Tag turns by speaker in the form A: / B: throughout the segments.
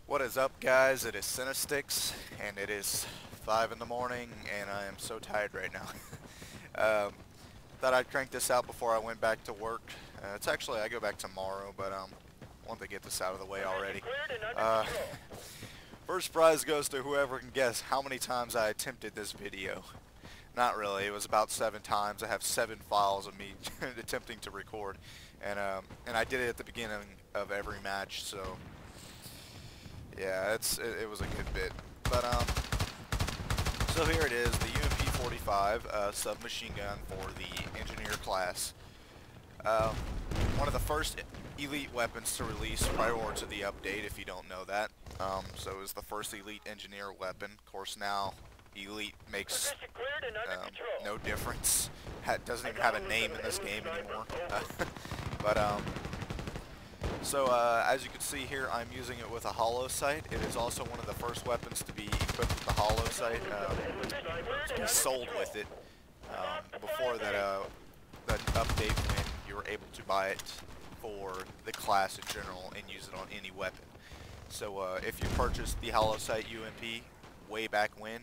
A: What is up, guys? It is CINNAstixx, and it is 5 in the morning, and I am so tired right now. Thought I'd crank this out before I went back to work. It's actually, I go back tomorrow, but wanted to get this out of the way already. First prize goes to whoever can guess how many times I attempted this video. Not really, it was about 7 times. I have 7 files of me attempting to record, and I did it at the beginning of every match, so yeah, it was a good bit. But so here it is, the UMP45 Sub Machine Gun for the engineer class. One of the first elite weapons to release prior to the update, if you don't know that. So it was the first elite engineer weapon. Of course, now elite makes no difference. Doesn't even have a name in this game anymore. So as you can see here, I'm using it with a holo sight. It is also one of the first weapons to be equipped with the holo sight, to be sold with it. Before that update, when you were able to buy it for the class in general and use it on any weapon. So if you purchased the holo sight UMP way back when,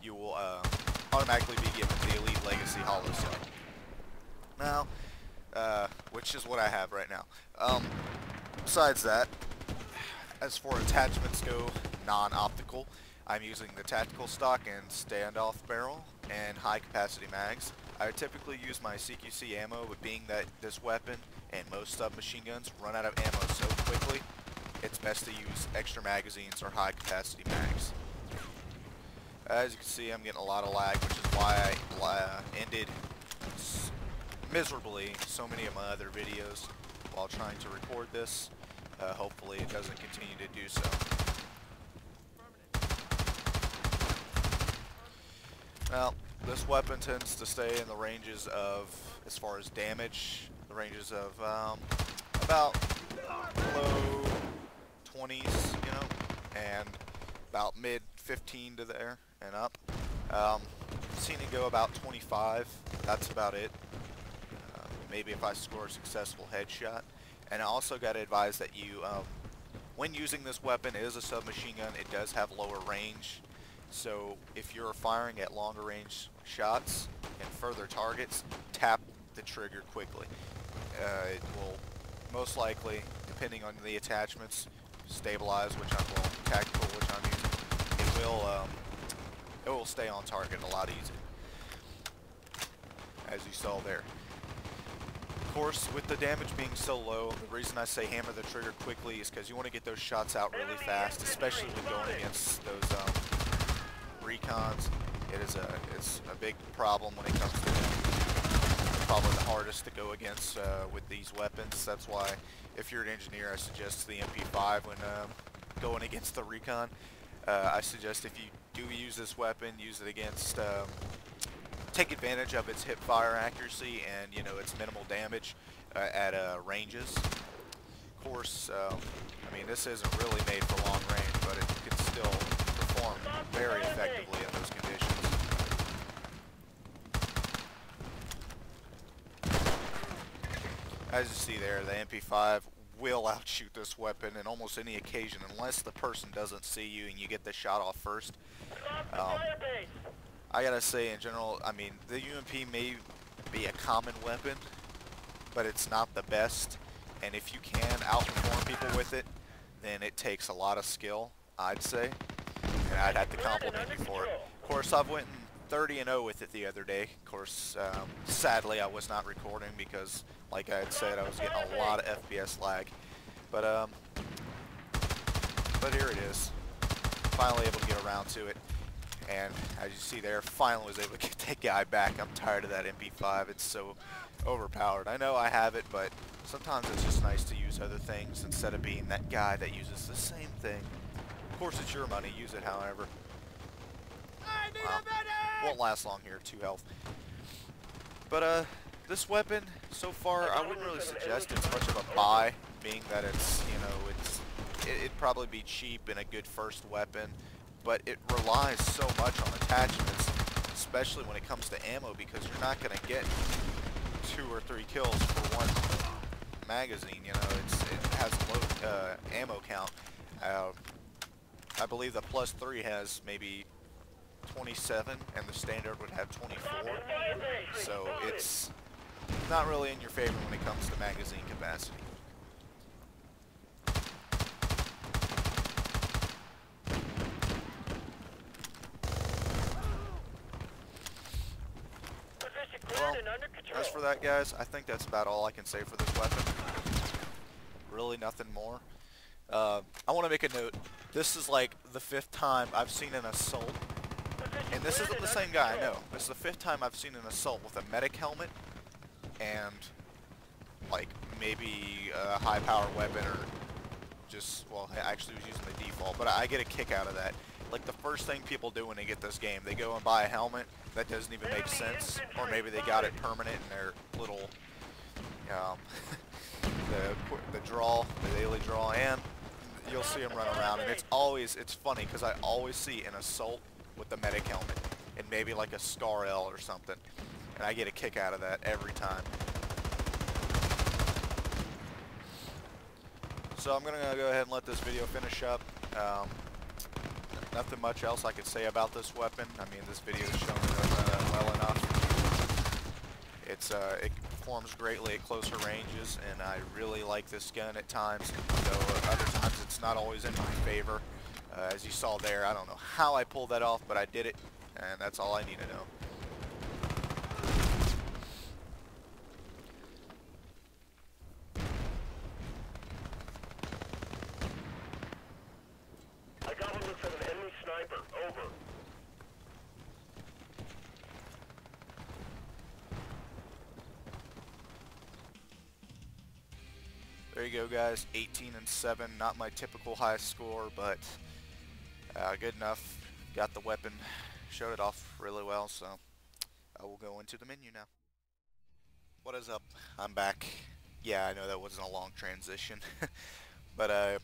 A: you will automatically be given the Elite Legacy holo sight. Now, which is what I have right now. Besides that, as for attachments go, non-optical, I'm using the tactical stock and standoff barrel and high capacity mags. I typically use my CQC ammo, but being that this weapon and most submachine guns run out of ammo so quickly, it's best to use extra magazines or high capacity mags. As you can see, I'm getting a lot of lag, which is why I ended miserably so many of my other videos while trying to record this. Hopefully it doesn't continue to do so. Now, this weapon tends to stay in the ranges of, as far as damage, the ranges of about low 20s, you know, and about mid 15 to there and up. Seen it go about 25. That's about it. Maybe if I score a successful headshot. And I also got to advise that you, when using this weapon, it is a submachine gun, it does have lower range. So if you're firing at longer range shots and further targets, tap the trigger quickly. It will most likely, depending on the attachments, stabilize, which I'm well, tactical, which I'm using, it will stay on target a lot easier, as you saw there. Of course, with the damage being so low, the reason I say hammer the trigger quickly is because you want to get those shots out really fast, especially when going against those recons. It's a big problem when it comes to them. Probably the hardest to go against with these weapons. That's why, if you're an engineer, I suggest the MP5 when going against the recon. I suggest if you do use this weapon, use it against. Take advantage of its hip fire accuracy and, you know, its minimal damage at ranges. Of course, I mean, this isn't really made for long range, but it can still perform very effectively in those conditions. As you see there, the MP5 will outshoot this weapon in almost any occasion, unless the person doesn't see you and you get the shot off first. I gotta say, in general, I mean, the UMP may be a common weapon, but it's not the best. And if you can outperform people with it, then it takes a lot of skill, I'd say. And I'd have to compliment you for it. Of course, I've went 30-0 with it the other day. Of course, sadly, I was not recording because, like I had said, I was getting a lot of FPS lag. But here it is. Finally able to get around to it. And as you see there, finally was able to get that guy back. I'm tired of that MP5. It's so overpowered. I know I have it, but sometimes it's just nice to use other things instead of being that guy that uses the same thing. Of course, it's your money. Use it however. Wow. Won't last long here. 2 health. But this weapon, so far, I wouldn't really suggest it's much of a buy, being that it's, you know, it'd probably be cheap and a good first weapon. But it relies so much on attachments, especially when it comes to ammo, because you're not going to get 2 or 3 kills for one magazine. You know, it has low ammo count. I believe the plus 3 has maybe 27, and the standard would have 24. So it's not really in your favor when it comes to magazine capacity. Well, as for that, guys, I think that's about all I can say for this weapon. Really nothing more. I want to make a note. This is like the 5th time I've seen an assault. And this isn't the same guy, I know. This is the 5th time I've seen an assault with a medic helmet and like maybe a high power weapon or just, well, I actually was using the default, but I get a kick out of that. Like the first thing people do when they get this game, they go and buy a helmet that doesn't even make sense, or maybe they got it permanent in their little the daily draw, and you'll see them run around, and it's funny because I always see an assault with the medic helmet and maybe like a Scar L or something, and I get a kick out of that every time. So I'm gonna go ahead and let this video finish up. Nothing much else I could say about this weapon. I mean, this video is showing it well enough. It performs greatly at closer ranges, and I really like this gun at times, though other times it's not always in my favor. As you saw there, I don't know how I pulled that off, but I did it, and that's all I need to know.
B: I got one from an enemy sniper. Over.
A: There you go, guys. 18 and 7. Not my typical high score, but good enough. Got the weapon. Showed it off really well, so I will go into the menu now. What is up? I'm back. Yeah, I know that wasn't a long transition, but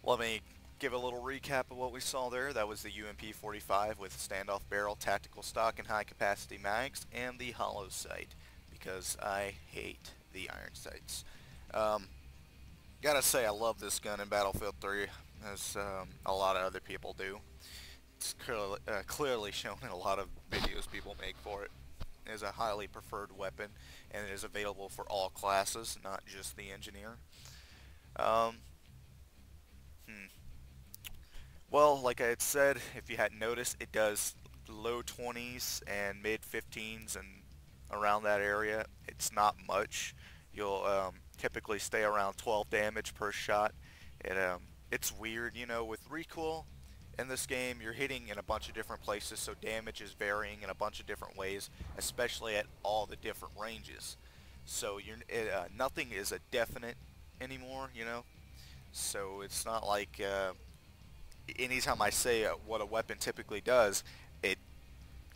A: let me give a little recap of what we saw there. That was the UMP45 with standoff barrel, tactical stock, and high capacity mags, and the holo sight, because I hate the iron sights. Gotta say, I love this gun in Battlefield 3, as a lot of other people do. It's clearly shown in a lot of videos people make for it. It is a highly preferred weapon, and it is available for all classes, not just the engineer. Well, like I had said, if you hadn't noticed, it does low 20s and mid 15s and around that area. It's not much. You'll typically stay around 12 damage per shot. It's weird, you know, with recoil in this game, you're hitting in a bunch of different places, so damage is varying in a bunch of different ways, especially at all the different ranges. So nothing is a definite anymore, you know. So it's not like anytime I say what a weapon typically does,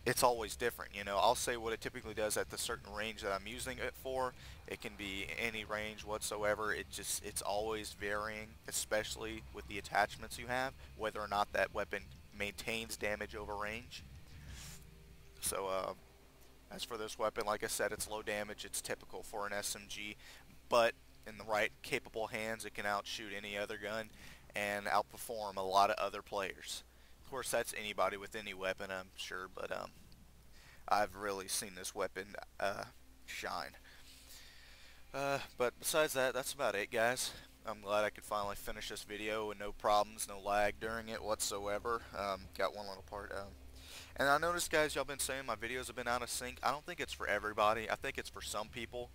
A: it's always different, you know. I'll say what it typically does at the certain range that I'm using it for. It can be any range whatsoever. It's always varying, especially with the attachments you have, whether or not that weapon maintains damage over range. So as for this weapon, like I said, it's low damage. It's typical for an SMG, but in the right capable hands, it can outshoot any other gun and outperform a lot of other players. Of course, that's anybody with any weapon, I'm sure, but I've really seen this weapon shine. But besides that, that's about it, guys. I'm glad I could finally finish this video with no problems, no lag during it whatsoever. Got one little part. And I noticed, guys, y'all been saying my videos have been out of sync. I don't think it's for everybody. I think it's for some people,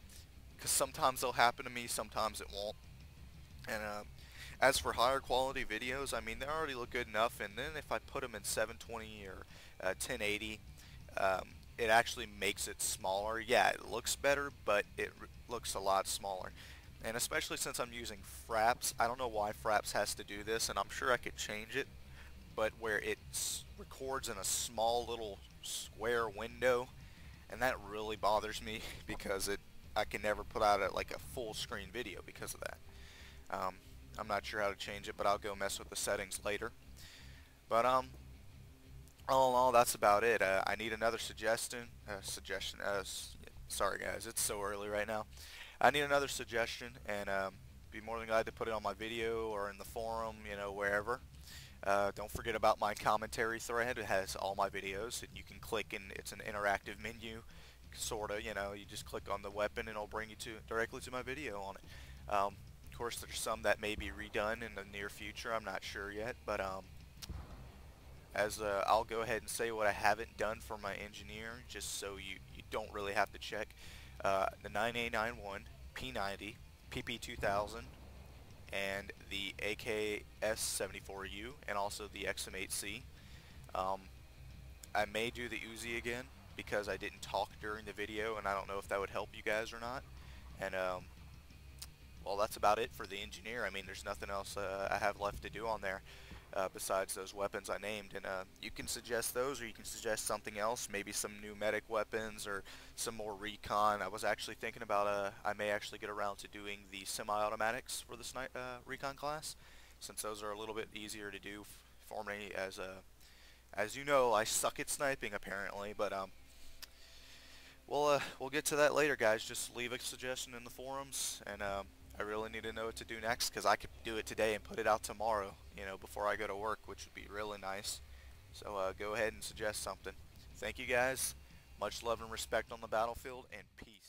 A: because sometimes they'll happen to me, sometimes it won't. And as for higher quality videos, I mean, they already look good enough, and then if I put them in 720 or 1080, it actually makes it smaller. Yeah, it looks better, but it looks a lot smaller. And especially since I'm using Fraps, I don't know why Fraps has to do this, and I'm sure I could change it, but where it records in a small little square window, and that really bothers me because I can never put out like a full screen video because of that. I'm not sure how to change it, but I'll go mess with the settings later. But all in all, that's about it. I need another suggestion. Sorry guys, it's so early right now. I need another suggestion, and be more than glad to put it on my video or in the forum, you know, wherever. Don't forget about my commentary thread. It has all my videos, and you can click and it's an interactive menu, sorta. You know, you just click on the weapon and it'll bring you to directly to my video on it. Of course, there's some that may be redone in the near future. I'm not sure yet, but I'll go ahead and say what I haven't done for my engineer, just so you don't really have to check. The 9891, P90, PP2000, and the AKS-74U, and also the XM8C. Um, I may do the Uzi again because I didn't talk during the video, and I don't know if that would help you guys or not. And well, that's about it for the engineer. I mean, there's nothing else I have left to do on there besides those weapons I named. And you can suggest those, or you can suggest something else, maybe some new medic weapons or some more recon. I was actually thinking about I may actually get around to doing the semi-automatics for the recon class, since those are a little bit easier to do for me. As you know, I suck at sniping apparently, but we'll get to that later, guys. Just leave a suggestion in the forums, and I really need to know what to do next, because I could do it today and put it out tomorrow, you know, before I go to work, which would be really nice. So go ahead and suggest something. Thank you, guys. Much love and respect on the battlefield, and peace.